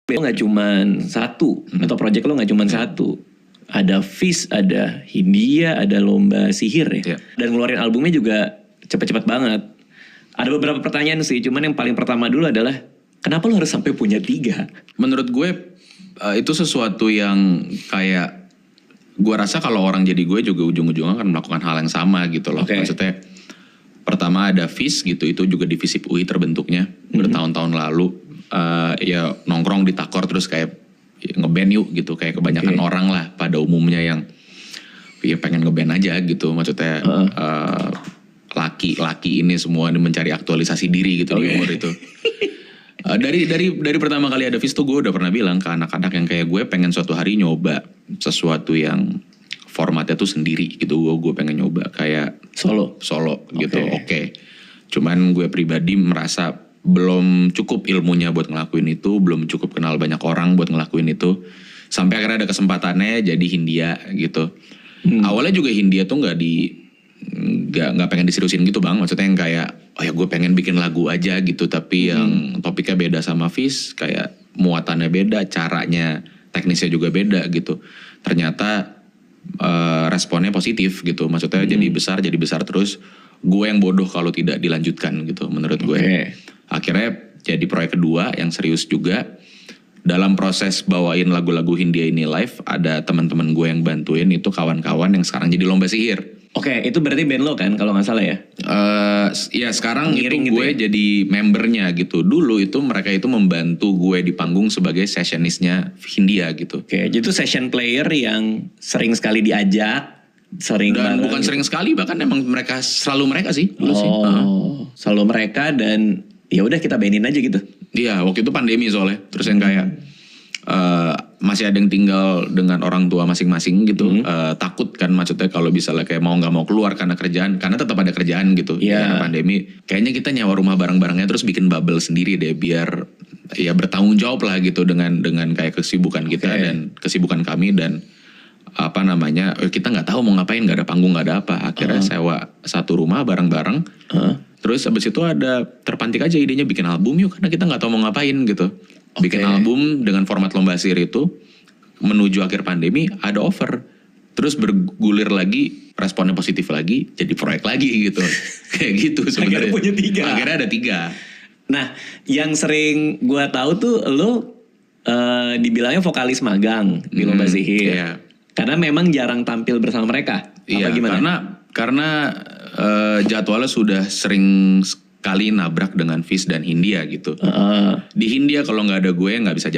lo nggak cuman satu atau project lo nggak cuman satu, ada Fizz, ada Hindia, ada Lomba Sihir ya. Dan ngeluarin albumnya juga cepet-cepet banget. Ada beberapa pertanyaan sih, cuman yang paling pertama dulu adalah kenapa lo harus sampai punya 3? Menurut gue itu sesuatu yang kayak gue rasa kalau orang jadi gue juga ujung-ujungnya akan melakukan hal yang sama gitu loh. Maksudnya pertama ada Fizz gitu, itu juga divisi UI terbentuknya bertahun-tahun lalu. Ya nongkrong di Takor terus kayak ngeband yuk gitu, kayak kebanyakan orang lah pada umumnya yang ya pengen ngeband aja gitu. Maksudnya laki-laki ini semua mencari aktualisasi diri gitu di umur itu. Dari pertama kali ada Fizz tuh gue udah pernah bilang ke anak-anak yang kayak gue pengen suatu hari nyoba sesuatu yang formatnya tuh sendiri gitu. Gue pengen nyoba kayak solo gitu. Cuman gue pribadi merasa belum cukup ilmunya buat ngelakuin itu, belum cukup kenal banyak orang buat ngelakuin itu. Sampai akhirnya ada kesempatannya jadi Hindia gitu. Awalnya juga Hindia tuh nggak pengen diseriusin gitu bang. Maksudnya yang kayak oh ya gue pengen bikin lagu aja gitu, tapi yang topiknya beda sama Fizz, kayak muatannya beda, caranya teknisnya juga beda gitu. Ternyata responnya positif gitu. Maksudnya jadi besar terus. Gue yang bodoh kalau tidak dilanjutkan gitu menurut gue. Akhirnya jadi proyek kedua yang serius juga. Dalam proses bawain lagu-lagu Hindia ini live, ada teman-teman gue yang bantuin, itu kawan-kawan yang sekarang jadi Lomba Sihir. Itu berarti band lo kan kalau nggak salah ya? Ya sekarang itu gue jadi membernya gitu. Dulu itu mereka itu membantu gue di panggung sebagai sessionistnya Hindia gitu. Jadi itu session player yang sering sekali diajak, dan bukan sering sekali, bahkan emang selalu mereka sih dulu sih. Selalu mereka, dan ya udah kita bandin aja gitu. Iya, waktu itu pandemi soalnya. Terus yang kayak masih ada yang tinggal dengan orang tua masing-masing gitu. Takut kan, maksudnya kalau misalnya kayak mau nggak mau keluar karena kerjaan, karena tetap ada kerjaan gitu. Karena pandemi, kayaknya kita nyewa rumah bareng-barengnya terus bikin bubble sendiri deh, biar ya bertanggung jawab lah gitu dengan kayak kesibukan kita dan kesibukan kami, dan apa namanya, kita nggak tahu mau ngapain, nggak ada panggung, nggak ada apa. Akhirnya sewa satu rumah bareng-bareng. Terus abis itu ada terpantik aja idenya bikin album yuk, karena kita nggak tahu mau ngapain gitu. Bikin album dengan format Lomba Sihir itu. Menuju akhir pandemi ada offer, terus bergulir lagi, responnya positif lagi, jadi proyek lagi gitu. Kayak gitu sebenarnya. Akhirnya punya 3. Akhirnya ada 3. Nah, yang sering gue tahu tuh lo dibilangnya vokalis magang di Lomba Sihir. Karena memang jarang tampil bersama mereka. Iya, karena jadwalnya sudah sering sekali nabrak dengan Fizz dan Hindia gitu. Di Hindia kalau nggak ada gue nggak bisa